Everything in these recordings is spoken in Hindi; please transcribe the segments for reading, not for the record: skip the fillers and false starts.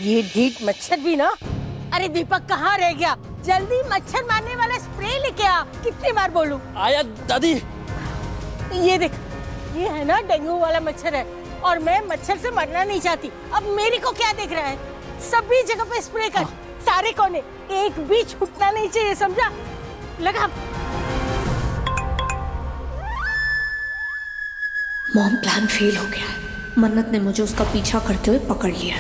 ये ढीठ मच्छर भी ना। अरे दीपक कहाँ रह गया? जल्दी मच्छर मारने वाला स्प्रे लेके आ। कितनी बार बोलूं? आया दादी। ये देख, ये है ना डेंगू वाला मच्छर है और मैं मच्छर से मरना नहीं चाहती। अब मेरे को क्या देख रहा है? सभी जगह पे स्प्रे कर। सारे कोने, एक भी छूटना नहीं चाहिए, समझा? लगा। मॉम प्लान फेल हो गया है। मन्नत ने मुझे उसका पीछा करते हुए पकड़ लिया।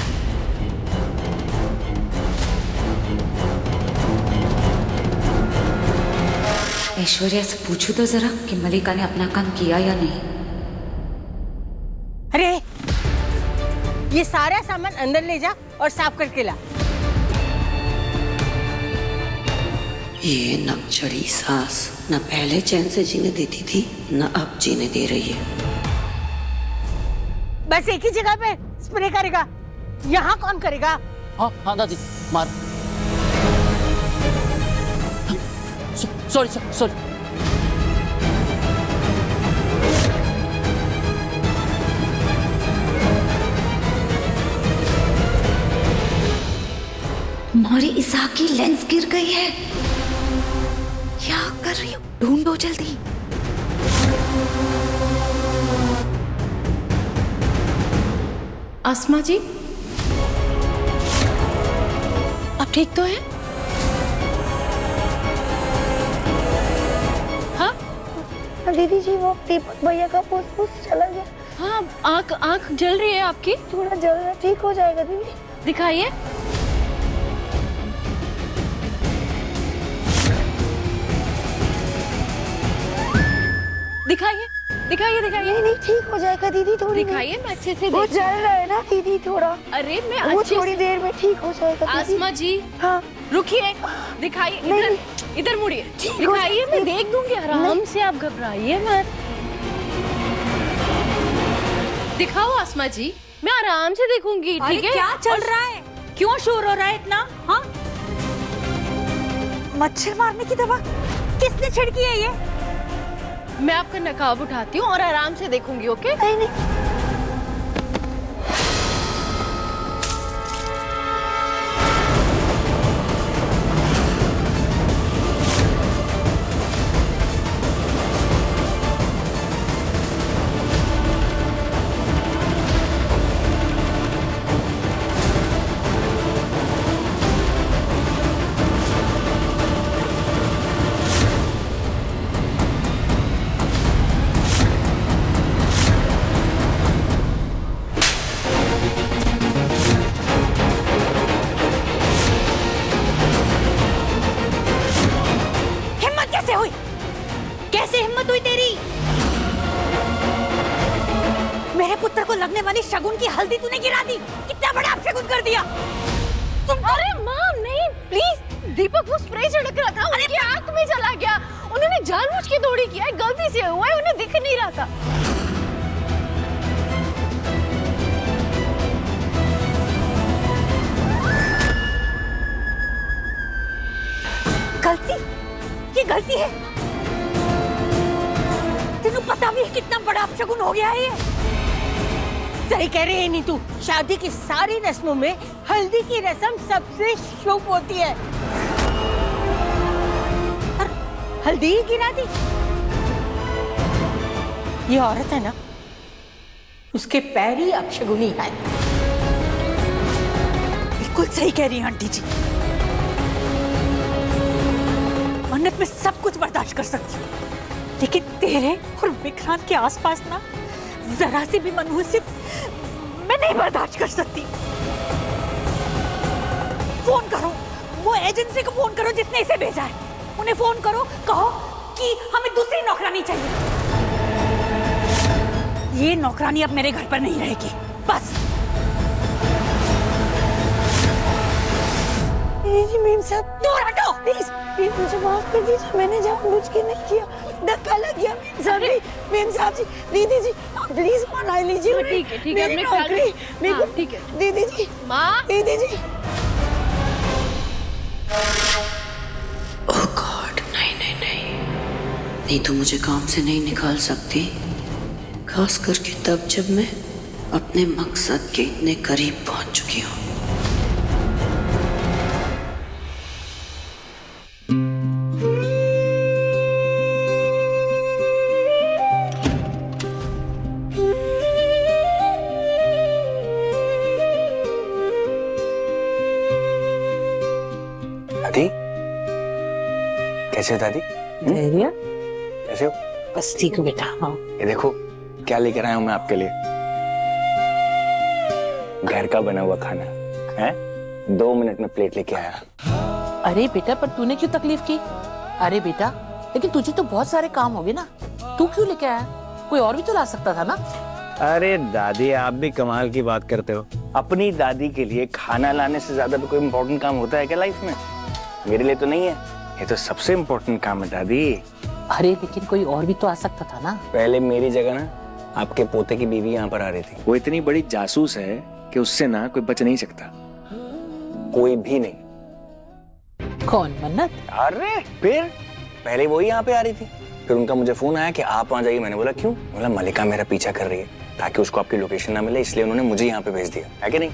ऐश्वर्या से पूछू तो जरा कि मलिका ने अपना काम किया या नहीं। अरे ये सारा सामान अंदर ले जा और साफ करके ला। ये नकचड़ी सास न पहले चैन से जीने देती थी न अब जीने दे रही है। बस एक ही जगह पे स्प्रे करेगा, यहाँ कौन करेगा? हाँ हाँ दादी, मार। Sorry sorry. हमारी ईसा की लेंस गिर गई है। क्या कर रही हो? ढूंढो जल्दी। आसमा जी, आप ठीक तो हैं? हाँ दीदी जी, वो दीपक भैया का फुसफुस चला गया। हाँ, आँख जल रही है आपकी। थोड़ा जल रहा, ठीक हो जाएगा दीदी। दिखाइए। दिखाइए दिखाइए दिखाइए। नहीं नहीं, ठीक हो जाएगा दीदी। थोड़ी दिखाइए, मैं अच्छे से वो जल रहा है ना दीदी थोड़ा। अरे मैं वो अच्छे थोड़ी देर में ठीक हो जाएगा दीदी। आसमा जी, हाँ रुकिए, दिखाइए। इधर इधर मुड़िए, दिखाइए, मैं देख दूंगी। आराम से, आप घबराइए मत। दिखाओ आसमा जी, मैं आराम से देखूंगी। ठीक है? क्या चल रहा है? क्यों शोर हो रहा है इतना? हाँ, मच्छर मारने की दवा किसने छिड़की है ये? मैं आपका नकाब उठाती हूँ और आराम से देखूंगी। ओके? नहीं नहीं, कैसे हिम्मत हुई तेरी? मेरे पुत्र को लगने वाली शगुन की हल्दी तूने गिरा दी। कितना बड़ा अपशगुन कर दिया तुम। अरे माँ नहीं, प्लीज। दीपक वो स्प्रे छिड़क रहा था, उनकी आंख में चला गया। उन्होंने जानबूझ के दौड़ी किया है, गलती से हुआ है, उन्हें दिख नहीं रहा था। गलती? ये गलती है? तेनू पता भी है कितना बड़ा अपशगुन हो गया है ये? सही कह रही है नीतू। शादी की सारी रस्मों में हल्दी की रस्म सबसे शुभ होती है। और हल्दी ही गिरा दी। ये औरत है ना, उसके पैर ही अपशगुनी है। बिल्कुल सही कह रही है आंटी जी। मन्नत में सब कुछ बर्दाश्त कर सकती हूँ, लेकिन तेरे और विक्रांत के आसपास ना जरा सी भी मनहूसियत मैं नहीं बर्दाश्त कर सकती। फोन करो, वो एजेंसी को फोन करो जिसने इसे भेजा है। उन्हें फोन करो, कहो कि हमें दूसरी नौकरानी चाहिए। ये नौकरानी अब मेरे घर पर नहीं रहेगी, बस। जी मेम साहब, दूर हटो प्लीज प्लीज, मुझे माफ कर दीजिए। मैंने जानबूझ के नहीं किया, धक्का लग गया मेम साहब जी। मेम साहब जी, दीदी जी प्लीज मना लीजिए। ठीक है, ठीक है, मेरी अपने नौकरी, ख्याल- हाँ, ठीक है। दीदी जी, माँ, दीदी जी। ओह गॉड, नहीं नहीं नहीं, नहीं तो मुझे काम से नहीं निकाल सकती, खास करके तब जब मैं अपने मकसद के इतने करीब पहुंच चुकी हूँ। कैसे हो दादी? धैर्य कैसे हो? बस ठीक हूँ बेटा। हाँ ये देखो क्या लेकर आया हूँ मैं आपके लिए। घर का बना हुआ खाना है, 2 मिनट में प्लेट लेके आया। अरे बेटा, पर तूने क्यों तकलीफ की? अरे बेटा, लेकिन तुझे तो बहुत सारे काम हो गए ना, तू क्यों लेके आया? कोई और भी तो ला सकता था ना। अरे दादी, आप भी कमाल की बात करते हो। अपनी दादी के लिए खाना लाने से ज्यादा भी कोई इम्पोर्टेंट काम होता है क्या लाइफ में? मेरे लिए तो नहीं है, ये तो सबसे इम्पोर्टेंट काम है दादी। अरे लेकिन कोई और भी तो आ सकता था ना। पहले मेरी जगह ना आपके पोते की बीवी यहाँ पर आ रही थी। वो इतनी बड़ी जासूस है कि उससे ना कोई बच नहीं सकता। कोई भी नहीं। कौन, मन्नत? अरे फिर पहले वही यहाँ पे आ रही थी, फिर उनका मुझे फोन आया कि आप वहाँ जाइए। मैंने बोला क्यों? बोला मलिका मेरा पीछा कर रही है, ताकि उसको आपकी लोकेशन ना मिले, इसलिए उन्होंने मुझे यहाँ पे भेज दिया है कि नहीं?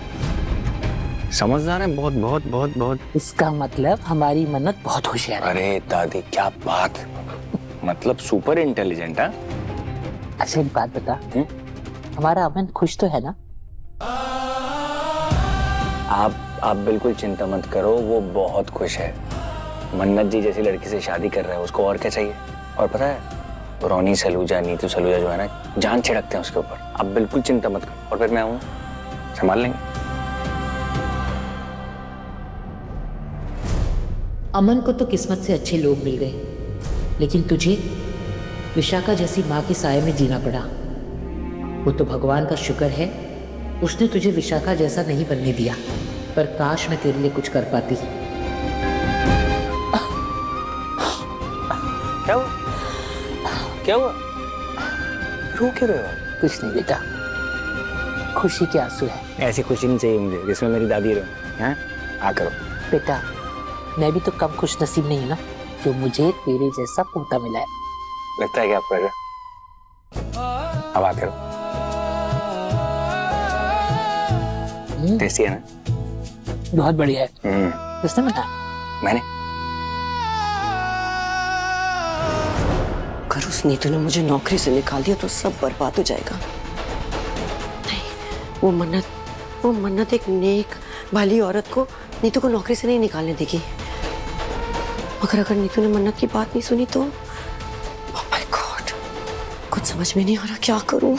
समझदार है बहुत बहुत बहुत बहुत। इसका मतलब हमारी मन्नत बहुत होशियार है। अरे दादी क्या बात, मतलब सुपर इंटेलिजेंट है। अच्छा एक बात बता, हमारा अमन खुश तो है ना? आप बिल्कुल चिंता मत करो, वो बहुत खुश है। मन्नत जी जैसी लड़की से शादी कर रहा है, उसको और क्या चाहिए? और पता है रोनी सलूजा, नीतू सलूजा जो है ना, जान छिड़कते हैं उसके ऊपर। आप बिल्कुल चिंता मत करो, और फिर मैं हूँ, संभाल लेंगे। अमन को तो किस्मत से अच्छे लोग मिल गए, लेकिन तुझे विशाखा जैसी माँ के साये में जीना पड़ा। वो तो भगवान का शुक्र है, उसने तुझे विशाखा जैसा नहीं बनने दिया, पर काश मैं तेरे लिए कुछ कर पाती। क्या हुआ? क्या हुआ? रो क्यों रहे हो? कुछ नहीं बेटा, खुशी के आंसू है। ऐसी खुशी नहीं चाहिए मुझे जिसमें मेरी दादी रहे। हैं आ करो बेटा, मैं भी तो कम खुश नसीब नहीं हूँ ना, जो मुझे तेरे जैसा पोता मिला है। लगता है कि आपको ऐसा? अब आ करो। टेस्टी है ना? बहुत बढ़िया है। किसने बनाया? मैंने। अगर उस नीतू ने मुझे नौकरी से निकाल दिया तो सब बर्बाद हो जाएगा। नहीं, वो मन्नत एक नेक भली औरत को, नीतू को नौकरी से नहीं निकालने देगी। मगर अगर नीतू ने मन्नत की बात नहीं सुनी तो ओह माय गॉड, कुछ समझ में नहीं आ रहा क्या करूं।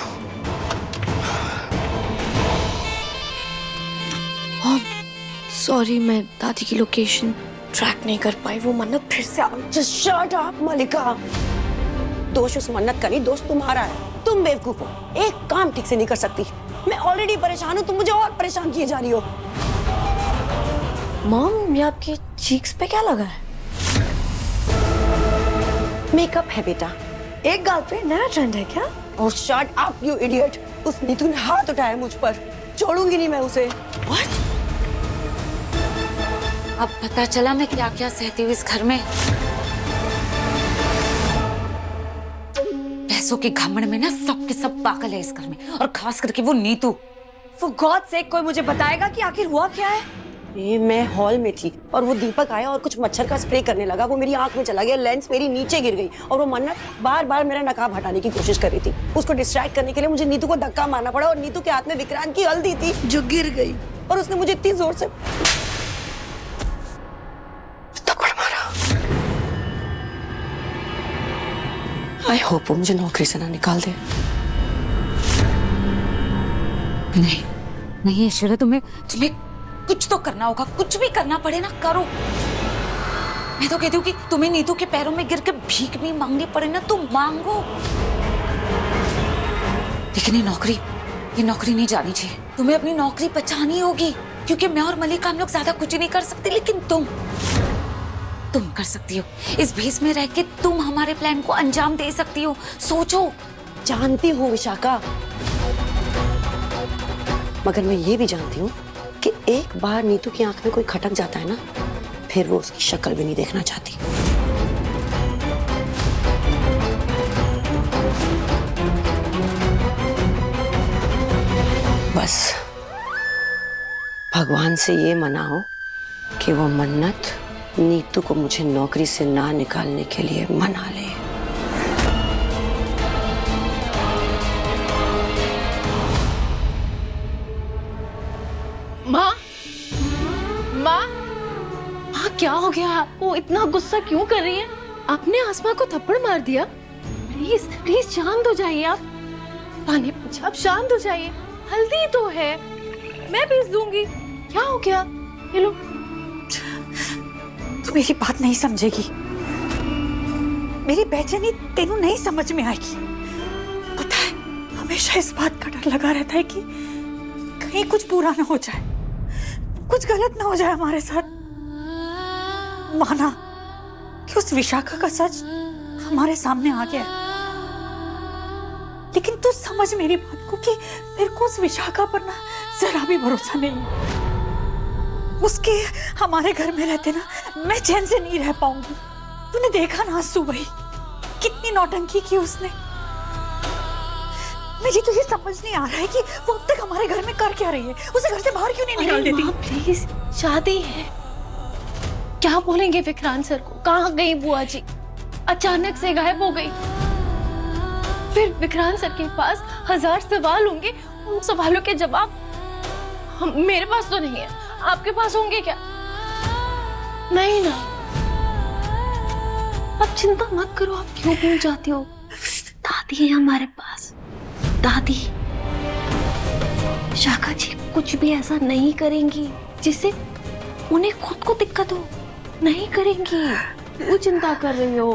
सॉरी, मैं दादी की लोकेशन ट्रैक नहीं कर पाई। वो मन्नत फिर से जस्ट शट अप मलिका। दोष उस मन्नत का नहीं, दोष तुम्हारा है। तुम बेवकूफ हो, एक काम ठीक से नहीं कर सकती। मैं ऑलरेडी परेशान हूँ, तुम मुझे और परेशान किए जा रही हो। मॉम, ये आपके चीक्स पे क्या लगा है? मेकअप है बेटा। एक गाल पे नया ट्रेंड है क्या? ओह शट अप यू इडियट। उस नीतू ने हाथ उठाया मुझ पर, छोड़ूंगी नहीं मैं उसे। What? अब पता चला मैं क्या क्या सहती हूँ इस घर में। पैसों के घमंड में ना सबके सब पागल है इस घर में, और खास करके वो नीतू। For God's sake, कोई मुझे बताएगा कि आखिर हुआ क्या है? मैं हॉल में थी और वो दीपक आया और कुछ मच्छर का स्प्रे करने लगा। वो मेरी आंख में चला गया, लेंस मेरी नीचे गिर गई, और वो मन्नत बार बार मेरा नकाब हटाने की कोशिश कर रही थी। उसको डिस्ट्रैक्ट करने के लिए मुझे नीतू को धक्का मारना पड़ा, और नीतू के हाथ में विक्रांत की हल्दी थी जो गिर गई, और उसने मुझे इतनी जोर से थप्पड़ मारा। आई होप वो मुझे नौकरी से ना निकाल दे। नहीं नहीं ऐश्वर्या, तुम्हें कुछ तो करना होगा, कुछ भी करना पड़े ना करो। मैं तो कहती हूँ कि तुम्हें नीतू के पैरों में गिर के भीख भी मांगनी पड़े ना, तुम मांगो। लेकिन ये नौकरी नहीं जानी चाहिए। तुम्हें अपनी नौकरी बचानी होगी, क्योंकि मैं और मलिका हम लोग ज्यादा कुछ नहीं कर सकते, लेकिन तुम कर सकती हो। इस भेस में रह के तुम हमारे प्लान को अंजाम दे सकती हो। सोचो। जानती हूँ विशाखा, मगर मैं ये भी जानती हूँ कि एक बार नीतू की आंख में कोई खटक जाता है ना, फिर वो उसकी शक्ल भी नहीं देखना चाहती। बस भगवान से ये मनाओ कि वो मन्नत नीतू को मुझे नौकरी से ना निकालने के लिए मना ले। माँ, क्या हो गया आपको? इतना गुस्सा क्यों कर रही है? आपने आसमा को थप्पड़ मार दिया? प्लीज प्लीज शांत हो जाइए आप। पानी पूछा, आप शांत हो जाइए। हल्दी तो है, मैं पीस दूंगी। क्या हो गया? ये लो। तू मेरी बात नहीं समझेगी। मेरी बेचैनी तेनू नहीं समझ में आएगी। पता है, हमेशा इस बात का डर लगा रहता है कि कहीं कुछ बुरा ना हो जाए, कुछ गलत ना हो जाए हमारे साथ। माना कि उस विशाखा का सच हमारे सामने आ गया, लेकिन तू समझ मेरी बात को कि मेरे को उस विशाखा पर ना जरा भी भरोसा नहीं है। उसके हमारे घर में रहते ना मैं चैन से नहीं रह पाऊंगी। तूने देखा ना सुबह ही कितनी नौटंकी की उसने। मुझे तो ये समझ नहीं आ रहा है कि वो अब तक हमारे घर में कर क्या रही है। उसे घर से बाहर क्यों नहीं निकाल देती? प्लीज, शादी है, क्या बोलेंगे विक्रांत सर को? कहाँ गई बुआ जी? अचानक से गायब हो गई। फिर विक्रांत सर के पास 1000 सवाल होंगे, उन सवालों के जवाब मेरे पास तो नहीं है। आपके पास होंगे क्या? नहीं ना। अब चिंता मत करो, आप क्यों भूल जाती हो? दादी है हमारे पास, दादी। शाखा जी कुछ भी ऐसा नहीं करेंगी जिससे उन्हें खुद को दिक्कत हो। नहीं करेंगी। क्यों चिंता कर रही हो?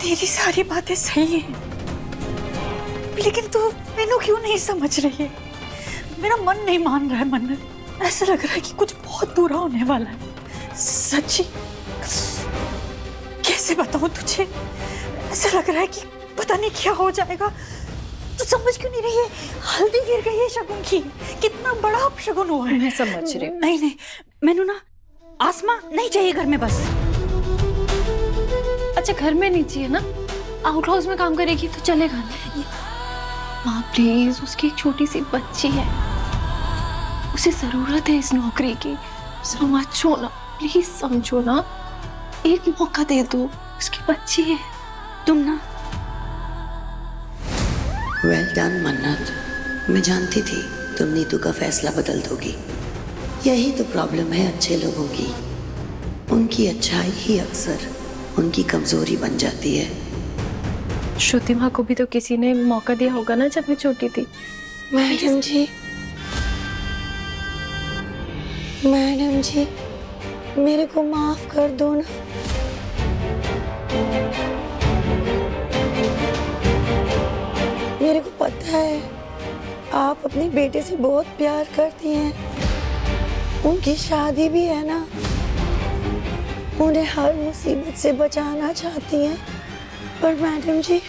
तेरी सारी बातें सही हैं, लेकिन तू मैनू क्यों नहीं समझ रही है? मेरा मन नहीं मान रहा है मन्नत। ऐसा लग रहा है कि कुछ बहुत बुरा होने वाला है। सच्ची कैसे बताऊं तुझे? ऐसा लग रहा है कि पता नहीं क्या हो जाएगा। तू समझ क्यों नहीं रही है? हल्दी गिर गई है शगुन की। कितना बड़ा अपशगुन हुआ है। मैं समझ रही हूँ। नहीं नहीं, मैनू ना आसमा नहीं चाहिए घर में बस। अच्छा, घर में नहीं चाहिए ना? आउट हाउस में काम करेगी तो चलेगा ना? माँ प्लीज, उसकी एक छोटी सी बच्ची है, उसे जरूरत है इस नौकरी की। समझो ना, प्लीज समझो ना। एक मौका दे दो, उसकी बच्ची है। तुम ना वेल डन मन्नत। मैं जानती थी तुम नीतू का फैसला बदल दोगी। यही तो प्रॉब्लम है अच्छे लोगों की। उनकी अच्छाई ही अक्सर उनकी कमजोरी बन जाती है। श्रुति माँ को भी तो किसी ने मौका दिया होगा ना जब मैं छोटी थी। मैडम जी, मैडम जी, मेरे को माफ कर दो ना। मेरे को पता है आप अपने बेटे से बहुत प्यार करती हैं। उनकी शादी भी है ना, उन्हें हर मुसीबत से बचाना चाहती हैं। पर मैडम जी,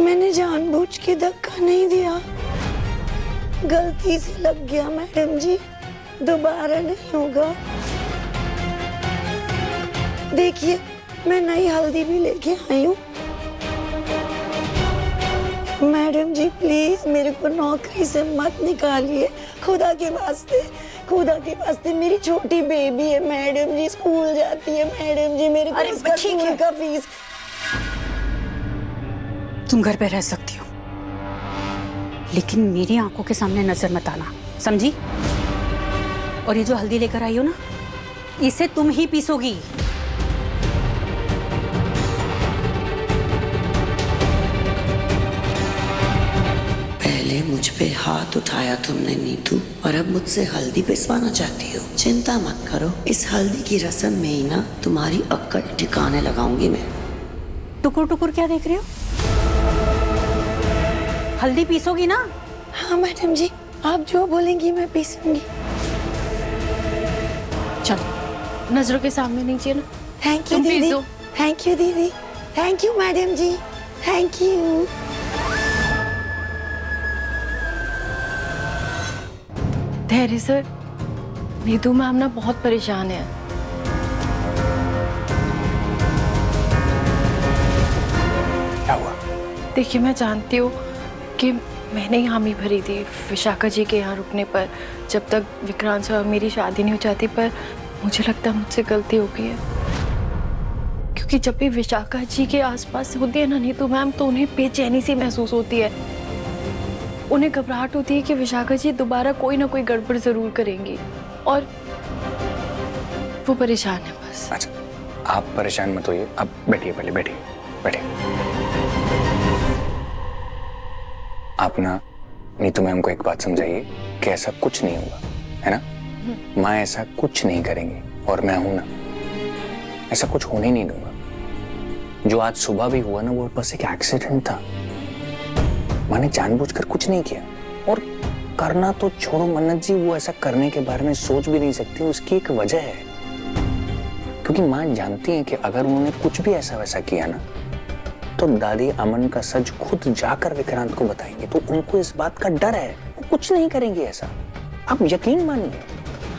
मैंने जानबूझ के धक्का नहीं दिया, गलती से लग गया मैडम जी। दोबारा नहीं होगा। देखिए, मैं नई हल्दी भी लेके आई हूँ। मैडम जी प्लीज मेरे को नौकरी से मत निकालिए, खुदा के वास्ते, खुदा के वास्ते। मेरी छोटी बेबी है मैडम जी, स्कूल जाती है मैडम जी, मेरे को उसका स्कूल का फीस। तुम घर पे रह सकती हो, लेकिन मेरी आंखों के सामने नजर मत आना, समझी? और ये जो हल्दी लेकर आई हो ना, इसे तुम ही पीसोगी। पहले मुझ पे हाथ उठाया तुमने नीतू, और अब मुझसे हल्दी पिसवाना चाहती हो। चिंता मत करो, इस हल्दी की रस्म में ही ना तुम्हारी अक्कल ठिकाने लगाऊंगी मैं। टुकुर टुकुर क्या देख रही हो? हल्दी पीसोगी ना? हाँ मैडम जी, आप जो बोलेंगी मैं पीसूंगी। चलो, नजरों के सामने नहीं चाहिए ना। थैंक यू दीदी, थैंक यू दीदी, थैंक यू मैडम जी, thank you. Dhairya sir, Neetu ma'am ना बहुत परेशान है। क्या हुआ? देखिए, मैं जानती हूँ कि मैंने ही हामी भरी थी विशाखा जी के यहाँ रुकने पर, जब तक विक्रांत से मेरी शादी नहीं हो जाती। पर मुझे लगता है मुझसे गलती हो गई है, क्योंकि जब भी विशाखा जी के आसपास होती है ना नीतू मैम, तो उन्हें बेचैनी सी महसूस होती है। उन्हें घबराहट होती है कि विशाखा जी दोबारा कोई ना कोई गड़बड़ जरूर करेंगी, और वो परेशान है बस। अच्छा, आप परेशान मत होइए, आप बैठिए, पहले बैठिए बैठिए। आप ना नीतू मैम को एक बात समझाइए कि ऐसा कुछ नहीं होगा, है ना। माँ ऐसा कुछ नहीं करेंगे और मैं हूं ना, ऐसा कुछ होने नहीं दूंगा। जो आज सुबह भी हुआ ना वो बस एक एक्सीडेंट था। माँ ने जानबूझकर कुछ नहीं किया, और करना तो छोड़ो मन्नत जी, वो ऐसा करने के बारे में सोच भी नहीं सकती, उसकी एक वजह है। क्योंकि माँ जानती है कि अगर उन्होंने कुछ भी ऐसा वैसा किया ना तो दादी अमन का सच खुद जाकर विक्रांत को बताएंगे, तो उनको इस बात का डर है, वो कुछ नहीं करेंगे ऐसा, आप यकीन मानिए।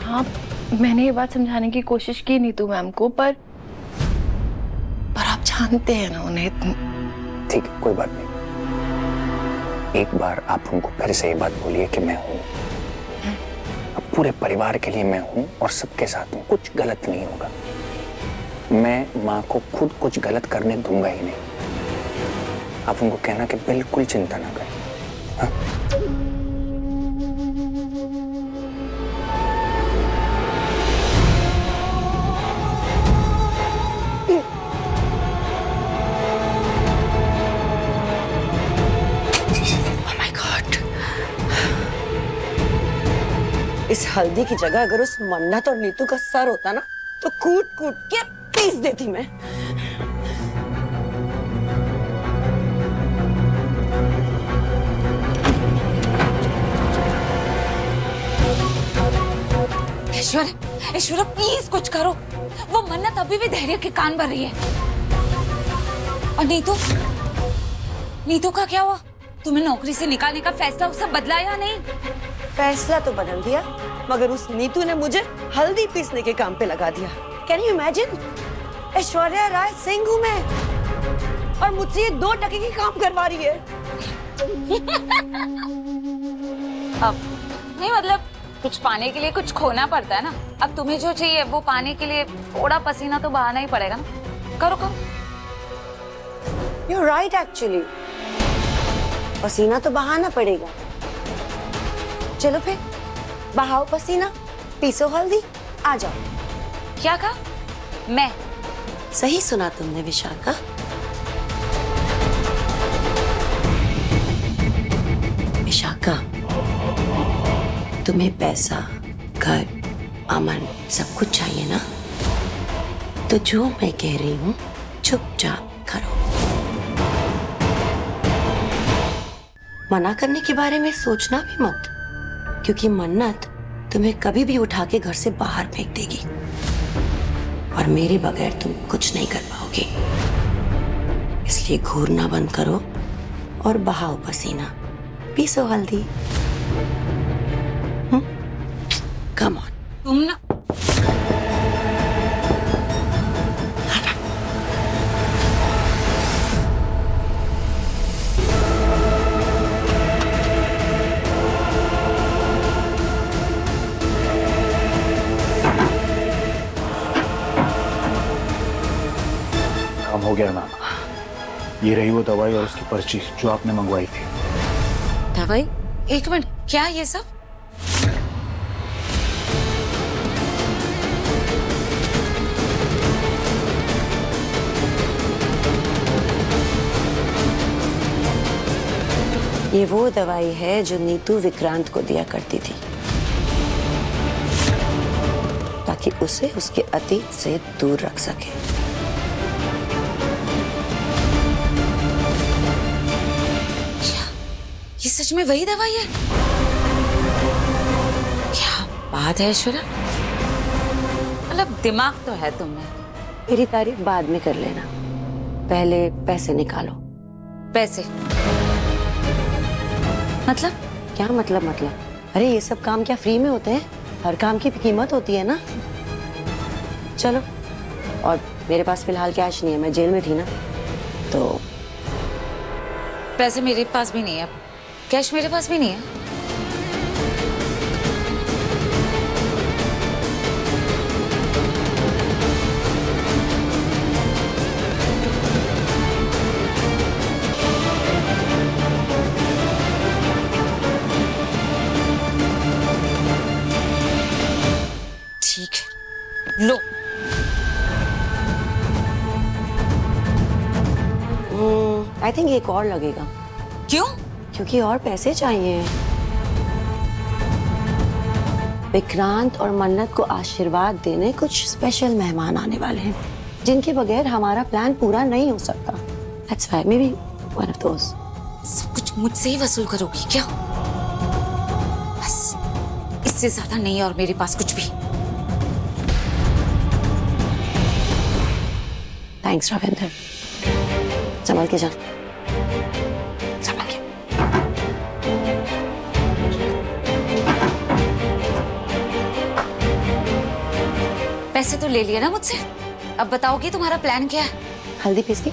हाँ, मैंने ये बात समझाने की कोशिश की नीतू मैम को, पर आप जानते हैं ना उन्हें। ठीक है, कोई बात नहीं। एक बार आप उनको फिर से ये बात बोलिए कि मैं हूं, अब पूरे परिवार के लिए मैं हूं और सबके साथ हूं, कुछ गलत नहीं होगा। मैं माँ को खुद कुछ गलत करने दूंगा ही नहीं। आप उनको कहना कि बिल्कुल चिंता ना करें। हाँ? इस हल्दी की जगह अगर उस मन्नत और नीतू का सर होता ना तो कूट कूट के पीस देती मैं। ऐश्वर्या प्लीज कुछ करो, वो मन्नत अभी भी धैर्य के कान भर रही है। और नीतू का क्या हुआ? तुम्हें नौकरी से निकालने का फैसला उससे बदला या नहीं? फैसला तो बदल दिया, मगर उस नीतू ने मुझे हल्दी पीसने के काम पे लगा दिया। Can you imagine? Aishwarya Rai Singh हूं मैं और मुझसे ये 2 टके की काम करवा रही है। अब नहीं, मतलब कुछ पाने के लिए कुछ खोना पड़ता है ना। अब तुम्हें जो चाहिए वो पाने के लिए थोड़ा पसीना तो बहाना ही पड़ेगा ना। करो करो। You're right actually, पसीना तो बहाना पड़ेगा। चलो फिर बहाओ पसीना, पीसो हल्दी, आ जाओ। क्या कहा? मैं? सही सुना तुमने विशाखा। विशाखा, तुम्हें पैसा, घर, अमन सब कुछ चाहिए ना, तो जो मैं कह रही हूँ चुपचाप करो। मना करने के बारे में सोचना भी मत, क्योंकि मन्नत तुम्हें कभी भी उठा के घर से बाहर फेंक देगी और मेरे बगैर तुम कुछ नहीं कर पाओगे। इसलिए घूरना बंद करो और बहाओ पसीना, पीसो हल्दी। Come on. तुम ना हो गया मैम, ये रही वो दवाई और उसकी पर्ची जो आपने मंगवाई थी। दवाई? एक मिनट, क्या ये सब? ये वो दवाई है जो नीतू विक्रांत को दिया करती थी, ताकि उसे उसके अतीत से दूर रख सके। ये सच में वही दवाई है? क्या बात है ऐश्वर्या, मतलब दिमाग तो है तुम्हें। मेरी तारीफ बाद में कर लेना, पहले पैसे निकालो। पैसे? मतलब? क्या मतलब? अरे ये सब काम क्या फ्री में होते हैं? हर काम की कीमत होती है ना। चलो, और मेरे पास फिलहाल कैश नहीं है, मैं जेल में थी ना, तो पैसे मेरे पास भी नहीं है, कैश मेरे पास भी नहीं है। ठीक है, लो। आई थिंक एक और लगेगा। क्यों? क्योंकि और पैसे चाहिए। विक्रांत और मन्नत को आशीर्वाद देने कुछ स्पेशल मेहमान आने वाले हैं जिनके बगैर हमारा प्लान पूरा नहीं हो सकता। That's why, maybe one of those. सब कुछ मुझसे ही वसूल करोगी क्या? बस इससे ज्यादा नहीं और मेरे पास कुछ भी। थैंक्स रविंदर। संभल के जा। संभल के। पैसे तो ले लिए ना मुझसे, अब बताओगी तुम्हारा प्लान क्या है? हल्दी पीस की।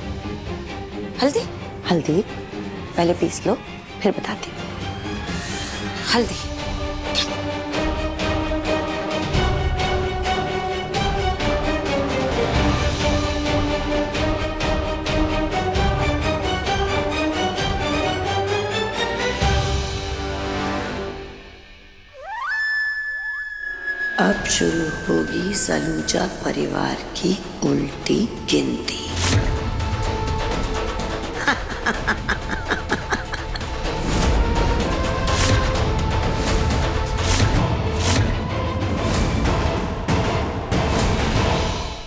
हल्दी? हल्दी पहले पीस लो फिर बताती हूँ। हल्दी? अब शुरू होगी सलूजा परिवार की उल्टी गिनती।